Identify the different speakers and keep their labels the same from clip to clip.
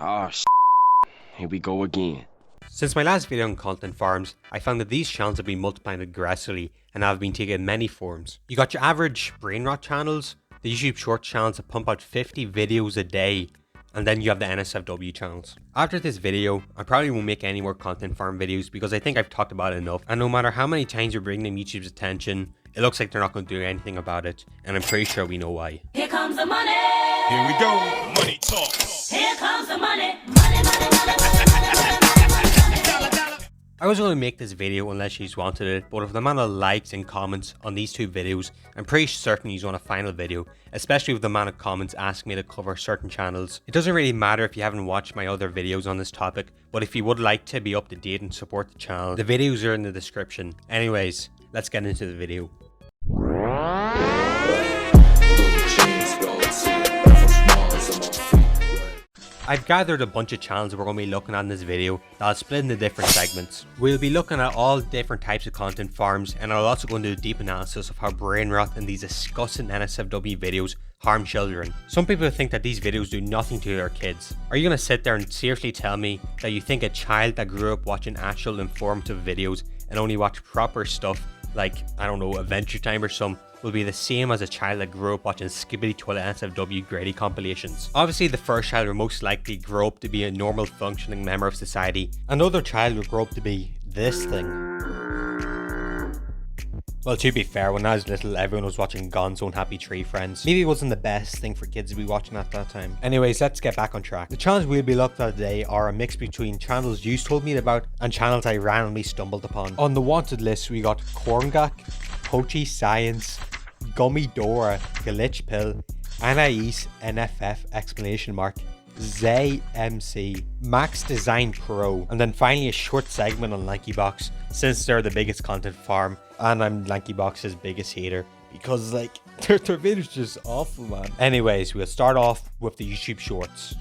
Speaker 1: Oh, here we go again.
Speaker 2: Since my last video on content farms, I found that these channels have been multiplying aggressively and have been taking many forms. You got your average brain rot channels, the YouTube short channels that pump out 50 videos a day, and then you have the NSFW channels. After this video, I probably won't make any more content farm videos because I think I've talked about it enough, and no matter how many times you're bringing them YouTube's attention, it looks like they're not going to do anything about it, and I'm pretty sure we know why.
Speaker 3: Here comes the money.
Speaker 4: Here we go. Money talk.
Speaker 3: Here comes the money. Money, money, money, money.
Speaker 2: I was going to make this video unless she's wanted it, but with the amount of likes and comments on these two videos, I'm pretty certain he's on a final video, especially with the amount of comments asking me to cover certain channels. It doesn't really matter if you haven't watched my other videos on this topic, but if you would like to be up to date and support the channel, the videos are in the description. Anyways, let's get into the video. I've gathered a bunch of channels we're going to be looking at in this video that I'll split into different segments. We'll be looking at all different types of content farms, and I'll also go into a deep analysis of how brain rot and these disgusting NSFW videos harm children. Some people think that these videos do nothing to their kids. Are you going to sit there and seriously tell me that you think a child that grew up watching actual informative videos and only watched proper stuff like, I don't know, Adventure Time or some, will be the same as a child that grew up watching Skibbity Toilet NSFW Grady compilations? Obviously, the first child will most likely grow up to be a normal functioning member of society. Another child will grow up to be this thing. Well, to be fair, when I was little, everyone was watching Gonzo and Happy Tree Friends. Maybe it wasn't the best thing for kids to be watching at that time. Anyways, let's get back on track. The channels we'll be looking at today are a mix between channels you told me about and channels I randomly stumbled upon. On the wanted list, we got Korngak, Pochi Science, Gummy Dora, Glitch Pill, Anais NFF exclamation mark, Zay MC, Max Design Pro, and then finally a short segment on LankyBox, since they're the biggest content farm and I'm LankyBox's biggest hater because like their videos just awful, man. Anyways, we'll start off with the YouTube shorts.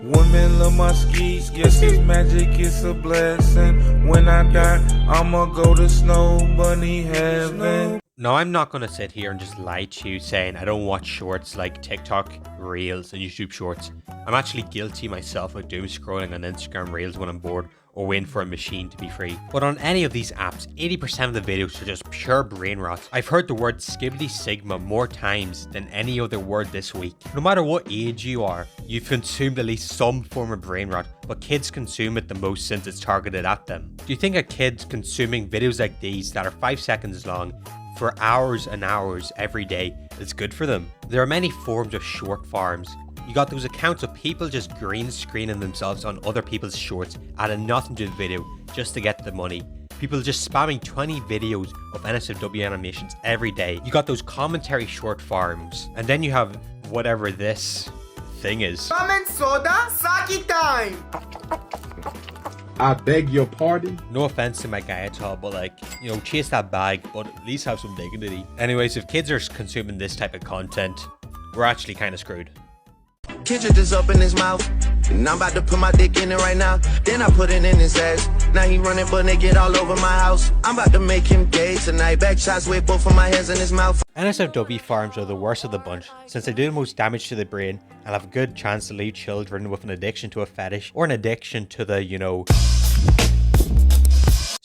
Speaker 5: Women love my skis, yes it's magic, it's a blessing. When I die, I'ma go to Snow Bunny heaven.
Speaker 2: Now, I'm not going to sit here and just lie to you saying I don't watch shorts like TikTok, Reels, and YouTube Shorts. I'm actually guilty myself of doom scrolling on Instagram Reels when I'm bored or waiting for a machine to be free. But on any of these apps, 80% of the videos are just pure brain rot. I've heard the word Skibbity Sigma more times than any other word this week. No matter what age you are, you've consumed at least some form of brain rot, but kids consume it the most since it's targeted at them. Do you think a kid consuming videos like these that are 5 seconds long for hours and hours every day is good for them? There are many forms of short farms. You got those accounts of people just green screening themselves on other people's shorts, adding nothing to the video just to get the money. People just spamming 20 videos of NSFW animations every day. You got those commentary short farms, and then you have whatever this thing is.
Speaker 6: Ramen soda, sake time!
Speaker 7: I beg your pardon?
Speaker 2: No offense to my guy at all, but like, you know, chase that bag, but at least have some dignity. Anyways, if kids are consuming this type of content, we're actually kind of screwed.
Speaker 8: Kitchen just up in his mouth, and I'm about to put my dick in it right now. Then I put it in his ass. Now he running but naked all over my house. I'm about to make him gay tonight. Back shots with both of my hands in his mouth.
Speaker 2: NSFW farms are the worst of the bunch, since they do the most damage to the brain and have a good chance to leave children with an addiction to a fetish or an addiction to the, you know,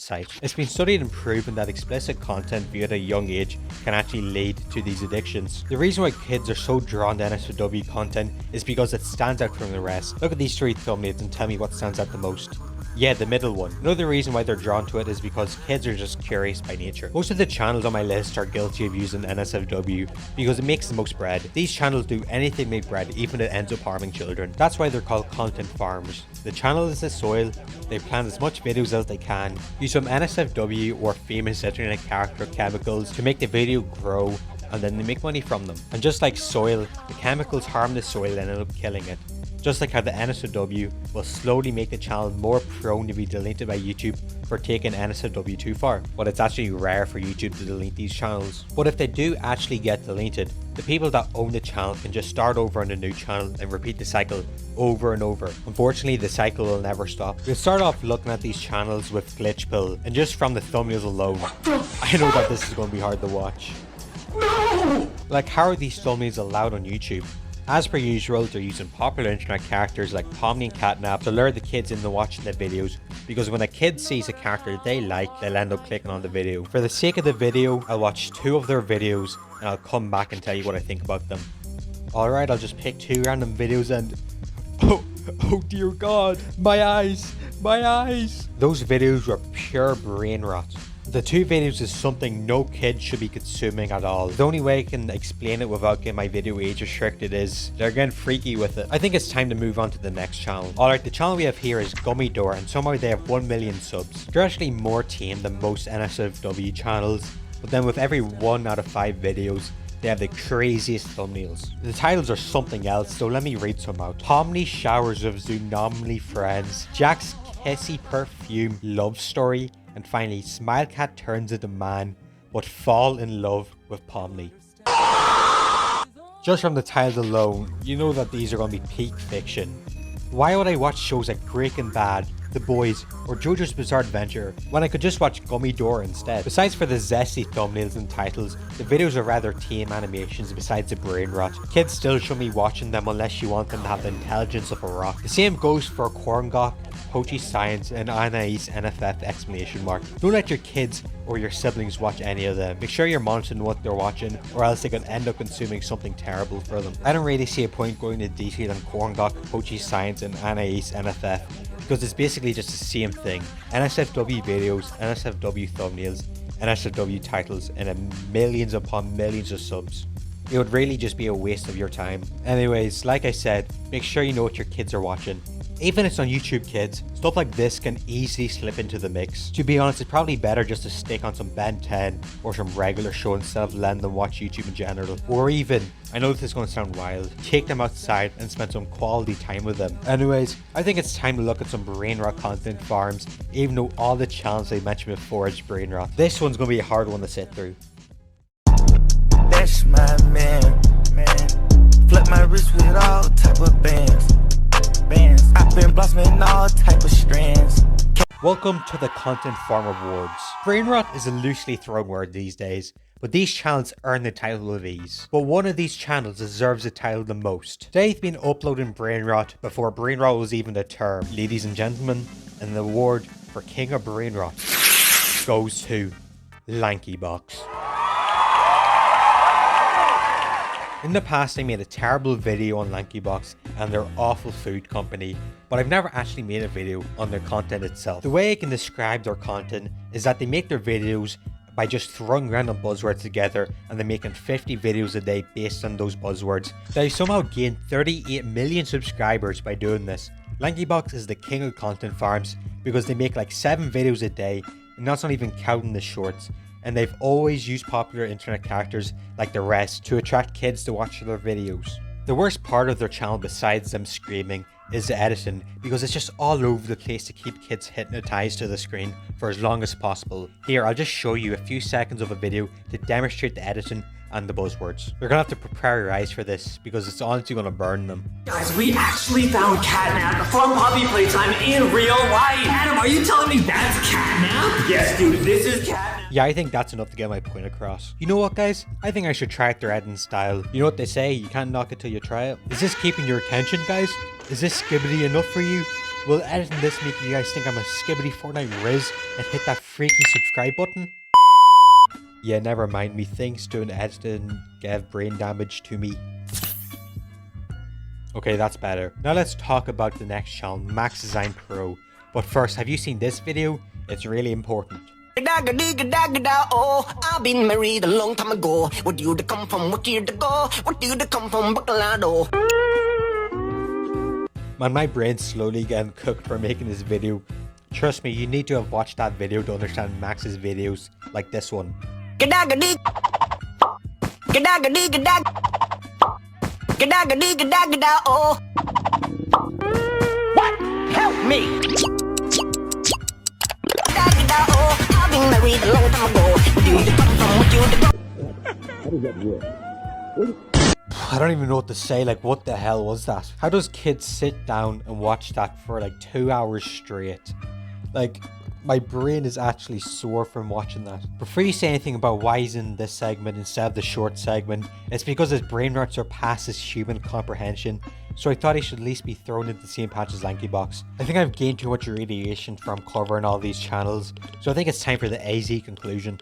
Speaker 2: site. It's been studied and proven that explicit content viewed at a young age can actually lead to these addictions. The reason why kids are so drawn to NSFW content is because it stands out from the rest. Look at these three thumbnails and tell me what stands out the most. Yeah, the middle one. Another reason why they're drawn to it is because kids are just curious by nature. Most of the channels on my list are guilty of using NSFW because it makes the most bread. These channels do anything to make bread, even if it ends up harming children. That's why they're called content farms. The channel is the soil, they plant as much videos as they can, use some NSFW or famous internet character chemicals to make the video grow, and then they make money from them. And just like soil, the chemicals harm the soil and end up killing it. Just like how the NSFW will slowly make the channel more prone to be deleted by YouTube for taking NSFW too far. But it's actually rare for YouTube to delete these channels. But if they do actually get deleted, the people that own the channel can just start over on a new channel and repeat the cycle over and over. Unfortunately, the cycle will never stop. We'll start off looking at these channels with Glitch Pill, and just from the thumbnails alone, I know that this is going to be hard to watch. No! Like, how are these thumbnails allowed on YouTube? As per usual, they're using popular internet characters like Pomni and Catnap to lure the kids into watching the videos, because when a kid sees a character they like, they'll end up clicking on the video. For the sake of the video, I'll watch 2 of their videos and I'll come back and tell you what I think about them. Alright, I'll just pick 2 random videos and... Oh dear God, my eyes! Those videos were pure brain rot. The 2 videos is something no kid should be consuming at all. The only way I can explain it without getting my video age restricted is they're getting freaky with it. I think it's time to move on to the next channel. Alright, the channel we have here is Gummy Door, and somehow they have 1 million subs. They're actually more tame than most NSFW channels, but then with every 1 out of 5 videos, they have the craziest thumbnails. The titles are something else, so let me read some out. Pomni showers of Zoonomly friends, Jack's kissy perfume love story, and finally Smile Cat turns into man but fall in love with Pomni. Just from the titles alone, you know that these are going to be peak fiction. Why would I watch shows like Breaking Bad, The Boys, or JoJo's Bizarre Adventure when I could just watch Gummy Door instead? Besides for the zesty thumbnails and titles, the videos are rather tame animations besides the brain rot. Kids still shouldn't be watching them unless you want them to have the intelligence of a rock. The same goes for Korngok, Pochi Science, and Anais NFF exclamation mark. Don't let your kids or your siblings watch any of them. Make sure you're monitoring what they're watching, or else they can end up consuming something terrible for them. I don't really see a point going into detail on Korngok, Pochi Science, and Anais NFF, because it's basically just the same thing. NSFW videos, NSFW thumbnails, NSFW titles, and millions upon millions of subs. It would really just be a waste of your time. Anyways, like I said, make sure you know what your kids are watching. Even if it's on YouTube Kids, stuff like this can easily slip into the mix. To be honest, it's probably better just to stick on some Ben 10 or some regular show instead of letting them watch YouTube in general. Or even, I know this is going to sound wild, take them outside and spend some quality time with them. Anyways, I think it's time to look at some brain rot content farms, even though all the channels I mentioned before is brain rot. This one's going to be a hard one to sit through.
Speaker 9: That's my man. Flip my wrist with all type of bands. I've been blossoming all type of strands.
Speaker 2: Welcome to the Content Farm Awards. Brain rot is a loosely thrown word these days, but these channels earn the title of these. But one of these channels deserves the title the most. They've been uploading brain rot before brain rot was even a term. Ladies and gentlemen, and the award for King of Brain Rot goes to Lankybox. In the past, I made a terrible video on Lankybox and their awful food company, but I've never actually made a video on their content itself. The way I can describe their content is that they make their videos by just throwing random buzzwords together, and they're making 50 videos a day based on those buzzwords. They somehow gained 38 million subscribers by doing this. Lankybox is the king of content farms because they make like 7 videos a day, and that's not even counting the shorts. And they've always used popular internet characters like the rest to attract kids to watch their videos. The worst part of their channel besides them screaming is the editing, because it's just all over the place to keep kids hypnotized to the screen for as long as possible. Here, I'll just show you a few seconds of a video to demonstrate the editing and the buzzwords. You're gonna have to prepare your eyes for this because it's honestly gonna burn them.
Speaker 10: Guys, we actually found catnap from puppy playtime in real life. Adam, are you telling me that's catnap? Yes, dude, this is catnap.
Speaker 2: Yeah, I think that's enough to get my point across. You know what, guys? I think I should try out their editing style. You know what they say, you can't knock it till you try it. Is this keeping your attention, guys? Is this skibbity enough for you? Will editing this make you guys think I'm a skibbity Fortnite Riz and hit that freaky subscribe button? Yeah, never mind, me thinks doing editing gave brain damage to me. Okay, that's better. Now let's talk about the next channel, Max Design Pro. But first, have you seen this video? It's really important.
Speaker 9: Oh, I've been married a long time ago. Where do you come from? What year to go? What do you come from? Bacalado.
Speaker 2: Man, my brain's slowly getting cooked for making this video. Trust me, you need to have watched that video to understand Max's videos, like this one.
Speaker 9: Oh. What? Help me! I've been married a long time ago. Where do you come from? What year to go?
Speaker 2: I don't even know what to say, like what the hell was that? How does kids sit down and watch that for like 2 hours straight? Like, My brain is actually sore from watching that. Before you say anything about why he's in this segment instead of the short segment, it's because his brain rot surpasses human comprehension, so I thought he should at least be thrown into the same patch as Lanky Box. I think I've gained too much radiation from covering all these channels, so I think it's time for the AZ conclusion.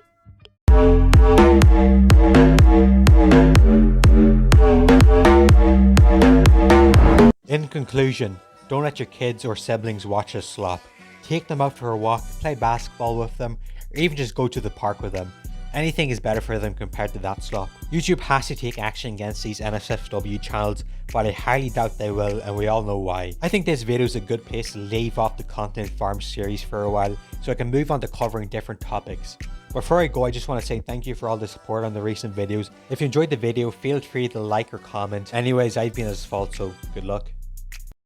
Speaker 2: In conclusion, don't let your kids or siblings watch us slop. Take them out for a walk, play basketball with them, or even just go to the park with them. Anything is better for them compared to that slop. YouTube has to take action against these NSFW channels, but I highly doubt they will, and we all know why. I think this video is a good place to leave off the Content Farms series for a while, so I can move on to covering different topics. Before I go, I just want to say thank you for all the support on the recent videos. If you enjoyed the video, feel free to like or comment. Anyways, I've been Azfoltzo. Good luck.